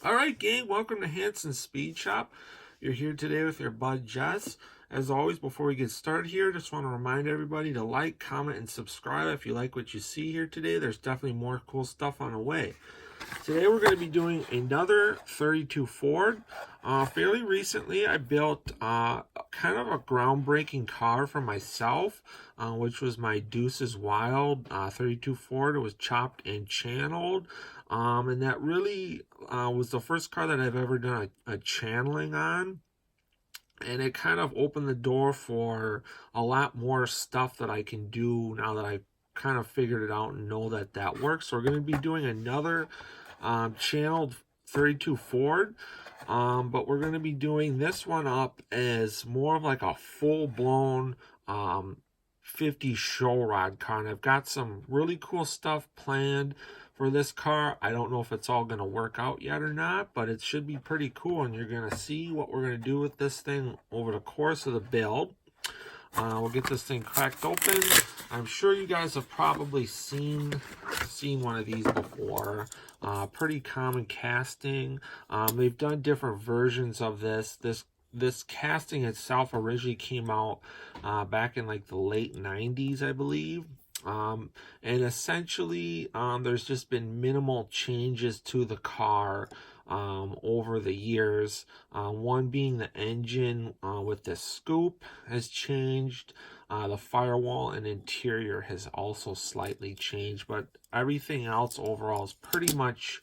All right, gang, welcome to Hansen Speed Shop. You're here today with your bud Jess. As always, before we get started here, just want to remind everybody to like, comment, and subscribe if you like what you see here today. There's definitely more cool stuff on the way. Today we're going to be doing another 32 Ford. Fairly recently I built kind of a groundbreaking car for myself, which was my Deuces Wild 32 Ford. It was chopped and channeled, and that really was the first car that I've ever done a channeling on. And it kind of opened the door for a lot more stuff that I can do now that I've kind of figured it out and know that that works. So we're going to be doing another channeled 32 Ford, but we're going to be doing this one up as more of like a full-blown 50 show rod car, and I've got some really cool stuff planned for this car. I don't know if it's all going to work out yet or not, but it should be pretty cool, and you're going to see what we're going to do with this thing over the course of the build. We'll get this thing cracked open. I'm sure you guys have probably seen one of these before. Pretty common casting. They've done different versions of this. This casting itself originally came out back in like the late 90s, I believe. And essentially, there's just been minimal changes to the car over the years. One being the engine with the scoop has changed. The firewall and interior has also slightly changed, but everything else overall is pretty much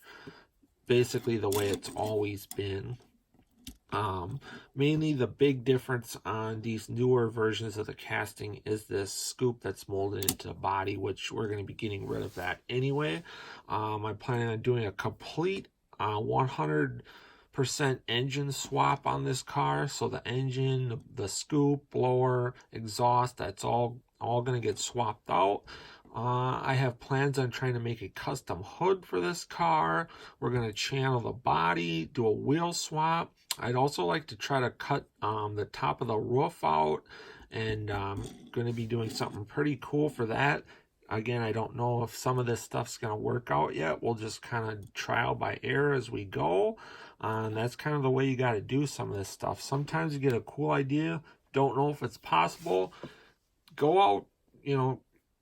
basically the way it's always been. Mainly the big difference on these newer versions of the casting is this scoop that's molded into the body, which we're going to be getting rid of that anyway. I'm planning on doing a complete 100% engine swap on this car. So the engine, the scoop, blower, exhaust, that's all going to get swapped out. I have plans on trying to make a custom hood for this car. We're going to channel the body, do a wheel swap. I'd also like to try to cut the top of the roof out, and I'm going to be doing something pretty cool for that. Again, I don't know if some of this stuff's going to work out yet. We'll just kind of trial by error as we go. And that's kind of the way you got to do some of this stuff. Sometimes you get a cool idea, don't know if it's possible. Go out,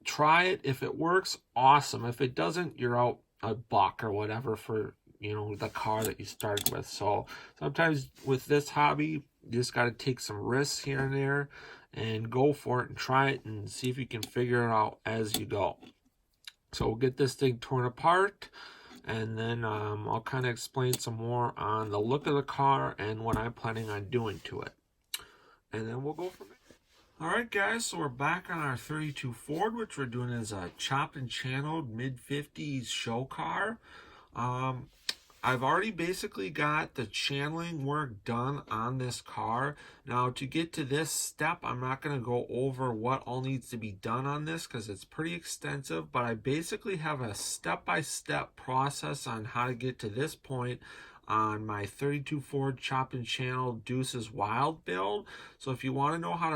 try it. If it works, awesome. If it doesn't, you're out a buck or whatever for the car that you started with. So sometimes with this hobby, you just got to take some risks here and there and go for it and try it and see if you can figure it out as you go. So we'll get this thing torn apart, and then I'll kind of explain some more on the look of the car and what I'm planning on doing to it, and then we'll go from there. Alright guys, so we're back on our 32 Ford, which we're doing as a chopped and channeled mid-50s show car. I've already basically got the channeling work done on this car. Now to get to this step, I'm not going to go over what all needs to be done on this because it's pretty extensive, but I basically have a step-by-step process on how to get to this point on my 32 Ford chopped and channeled Deuces Wild build. So if you want to know how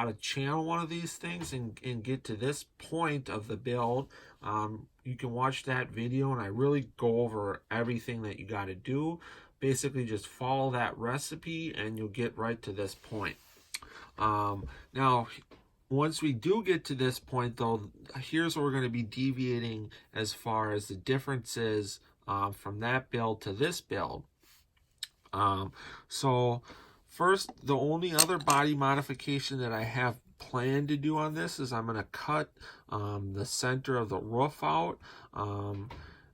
to channel one of these things and get to this point of the build, you can watch that video, and I really go over everything that you got to do. Basically just follow that recipe and you'll get right to this point. Now once we do get to this point though, here's where we're going to be deviating as far as the differences from that build to this build. So first, the only other body modification that I have planned to do on this is I'm going to cut the center of the roof out,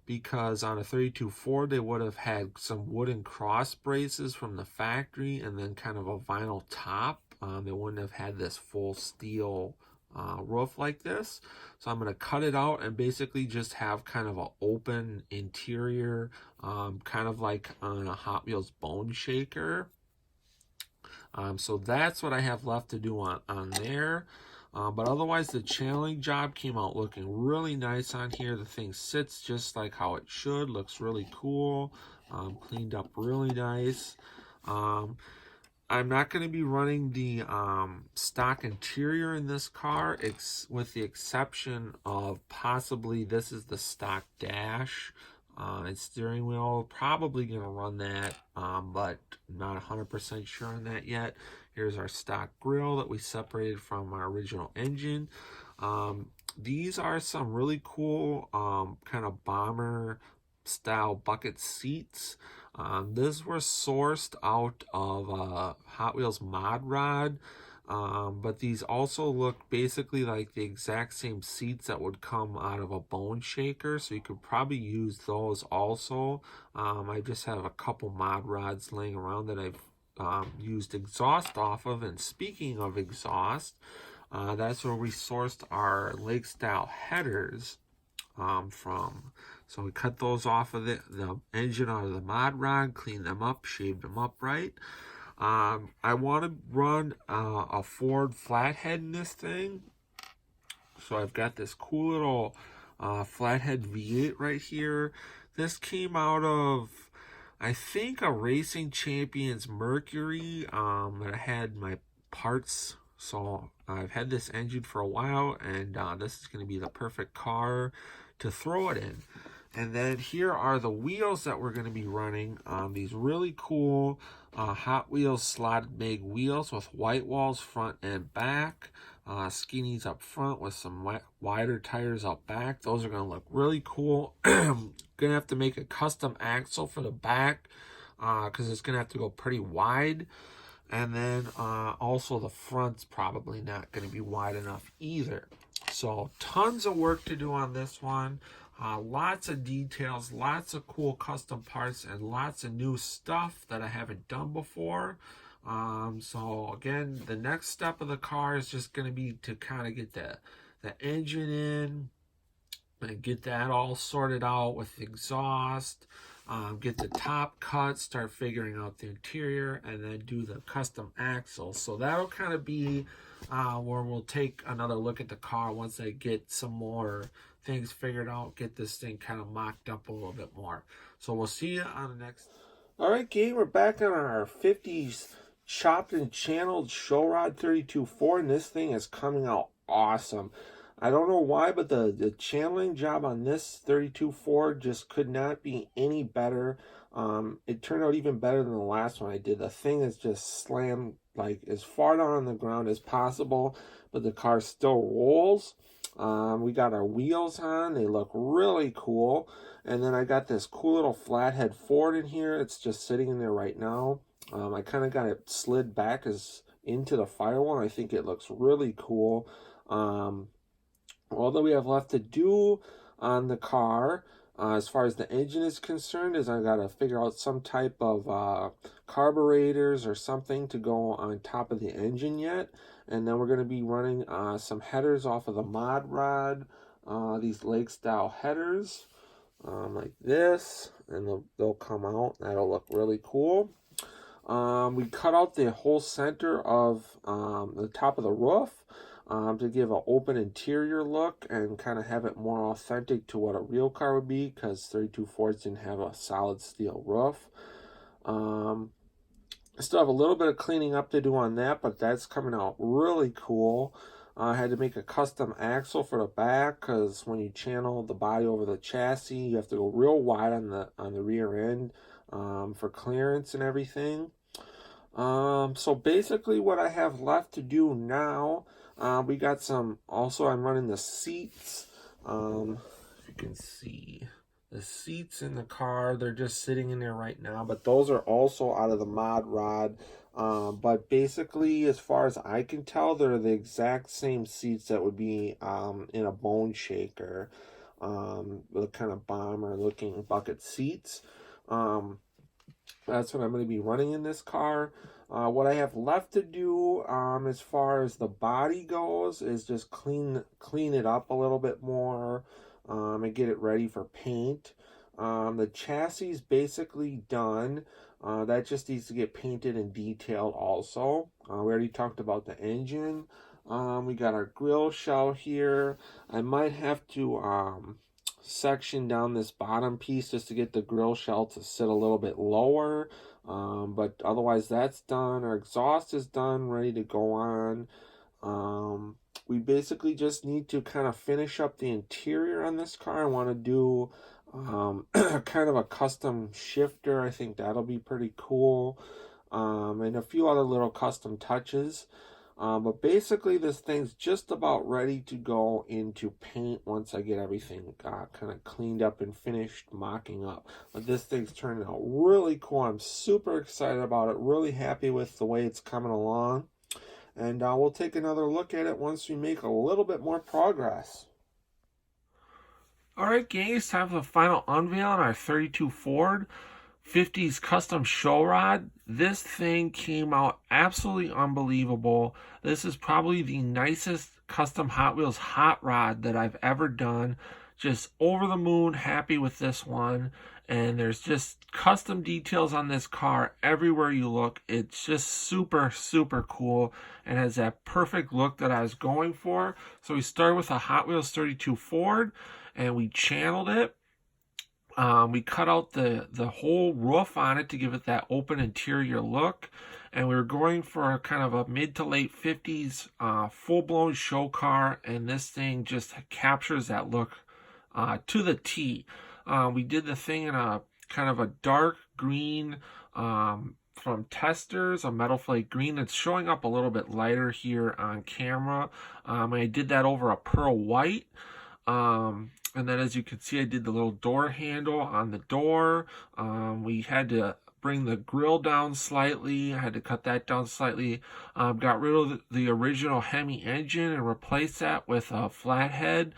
because on a 32 Ford they would have had some wooden cross braces from the factory and then kind of a vinyl top. They wouldn't have had this full steel roof like this. So I'm going to cut it out and basically just have kind of an open interior, kind of like on a Hot Wheels Bone Shaker. So that's what I have left to do on there. But otherwise the channeling job came out looking really nice on here. The thing sits just like how it should, looks really cool, cleaned up really nice. I'm not going to be running the stock interior in this car, with the exception of possibly this is the stock dash. And steering wheel, probably going to run that, but not 100% sure on that yet. Here's our stock grill that we separated from our original engine. These are some really cool kind of bomber style bucket seats. These were sourced out of Hot Wheels Mod Rod. But these also look basically like the exact same seats that would come out of a bone shaker, so you could probably use those also. I just have a couple mod rods laying around that I've used exhaust off of. And speaking of exhaust, that's where we sourced our lake style headers from. So we cut those off of the engine out of the mod rod, cleaned them up, shaved them up right. I want to run a Ford flathead in this thing. So I've got this cool little flathead V8 right here. This came out of, I think, a Racing Champions Mercury that I had my parts. So I've had this engine for a while, and this is going to be the perfect car to throw it in. And then here are the wheels that we're going to be running on these really cool Hot Wheels slotted mag wheels with white walls front and back. Skinnies up front with some wider tires out back. Those are going to look really cool. Going to have to make a custom axle for the back because it's going to have to go pretty wide. And then also the front's probably not going to be wide enough either. So tons of work to do on this one. Lots of details, lots of cool custom parts, and lots of new stuff that I haven't done before. So again, the next step of the car is just going to be to kind of get the engine in and get that all sorted out with the exhaust. Get the top cut, start figuring out the interior, and then do the custom axle. So that'll kind of be where we'll take another look at the car once I get some more things figured out, get this thing kind of mocked up a little bit more. So we'll see you on the next. All right, gang, we're back on our 50s chopped and channeled show rod 32 Ford, and this thing is coming out awesome. I don't know why, but the channeling job on this 32 Ford just could not be any better. It turned out even better than the last one I did. The thing is just slammed like as far down on the ground as possible, but the car still rolls. We got our wheels on. They look really cool. And then I got this cool little flathead Ford in here. It's just sitting in there right now. I kind of got it slid back into the firewall. I think it looks really cool. All that we have left to do on the car, as far as the engine is concerned, is I got to figure out some type of carburetors or something to go on top of the engine yet. And then we're going to be running some headers off of the mod rod, these lake style headers, like this, and they'll come out. That'll look really cool. We cut out the whole center of the top of the roof to give an open interior look and kind of have it more authentic to what a real car would be, because 32 Fords didn't have a solid steel roof. I still have a little bit of cleaning up to do on that, but that's coming out really cool. I had to make a custom axle for the back, because when you channel the body over the chassis, you have to go real wide on the rear end for clearance and everything. So basically what I have left to do now, we got some, also I'm running the seats. If you can see the seats in the car, they're just sitting in there right now, but those are also out of the mod rod. But basically, as far as I can tell, they're the exact same seats that would be in a bone shaker, the kind of bomber looking bucket seats. That's what I'm going to be running in this car. What I have left to do as far as the body goes is just clean it up a little bit more and get it ready for paint. The chassis is basically done. That just needs to get painted and detailed also. We already talked about the engine. We got our grill shell here. I might have to section down this bottom piece just to get the grill shell to sit a little bit lower, but otherwise that's done. Our exhaust is done, ready to go on. We basically just need to kind of finish up the interior on this car. I want to do kind of a custom shifter. I think that'll be pretty cool. And a few other little custom touches. But basically, this thing's just about ready to go into paint once I get everything kind of cleaned up and finished mocking up. But this thing's turning out really cool. I'm super excited about it. Really happy with the way it's coming along. And we'll take another look at it once we make a little bit more progress. Alright gang, time for the final unveil on our 32 Ford 50's custom show rod. This thing came out absolutely unbelievable. This is probably the nicest custom Hot Wheels hot rod that I've ever done. Just over the moon happy with this one. And there's just custom details on this car everywhere you look. It's just super, super cool and has that perfect look that I was going for. So we started with a Hot Wheels 32 Ford and we channeled it. We cut out the whole roof on it to give it that open interior look. And we were going for a kind of a mid to late 50s full-blown show car. And this thing just captures that look to the T. We did the thing in a kind of a dark green from Testers, a metal flake green that's showing up a little bit lighter here on camera. I did that over a pearl white. And then as you can see, I did the little door handle on the door. We had to bring the grill down slightly. I had to cut that down slightly. Got rid of the original Hemi engine and replaced that with a flathead,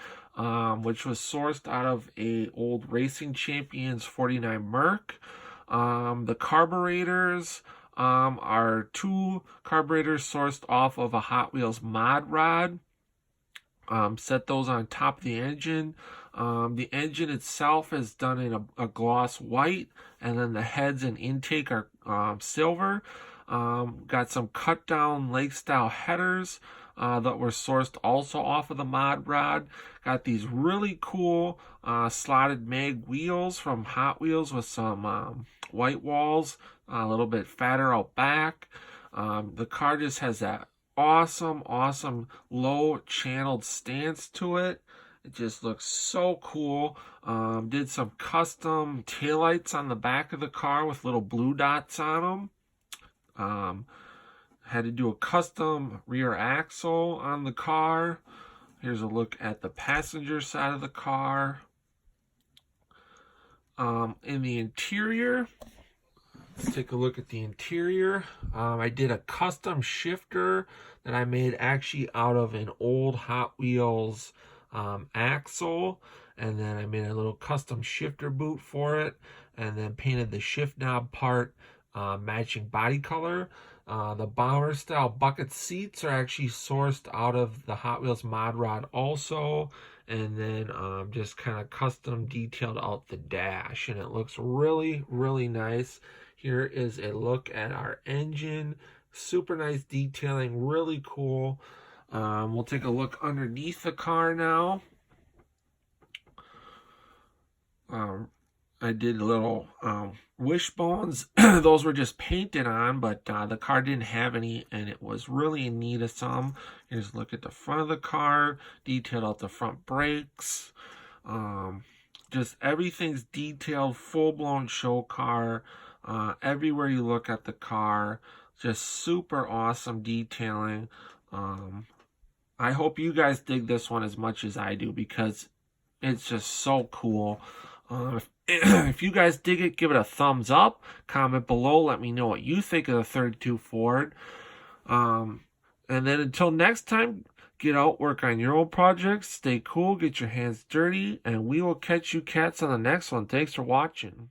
which was sourced out of a old Racing Champions 49 Merc. The carburetors are 2 carburetors sourced off of a Hot Wheels mod rod. Set those on top of the engine. The engine itself is done in a gloss white, and then the heads and intake are silver. Got some cut down lake style headers that were sourced also off of the mod rod. Got these really cool slotted mag wheels from Hot Wheels with some white walls, a little bit fatter out back. The car just has that awesome low channeled stance to it. It just looks so cool. Did some custom taillights on the back of the car with little blue dots on them. Had to do a custom rear axle on the car. Here's a look at the passenger side of the car. In the interior, let's take a look at the interior. I did a custom shifter that I made actually out of an old Hot Wheels axle, and then I made a little custom shifter boot for it, and then painted the shift knob part matching body color. The bomber style bucket seats are actually sourced out of the Hot Wheels mod rod also, and then just kind of custom detailed out the dash, and it looks really nice. Here is a look at our engine. Super nice detailing, really cool. We'll take a look underneath the car now. I did little wishbones. Those were just painted on, but the car didn't have any, and it was really in need of some. Here's a look at the front of the car, detailed out the front brakes. Just everything's detailed, full-blown show car. Everywhere you look at the car, just super awesome detailing. I hope you guys dig this one as much as I do, because it's just so cool. If you guys dig it, give it a thumbs up. Comment below. Let me know what you think of the 32 Ford. And then until next time, get out, work on your own projects, stay cool, get your hands dirty, and we will catch you cats on the next one. Thanks for watching.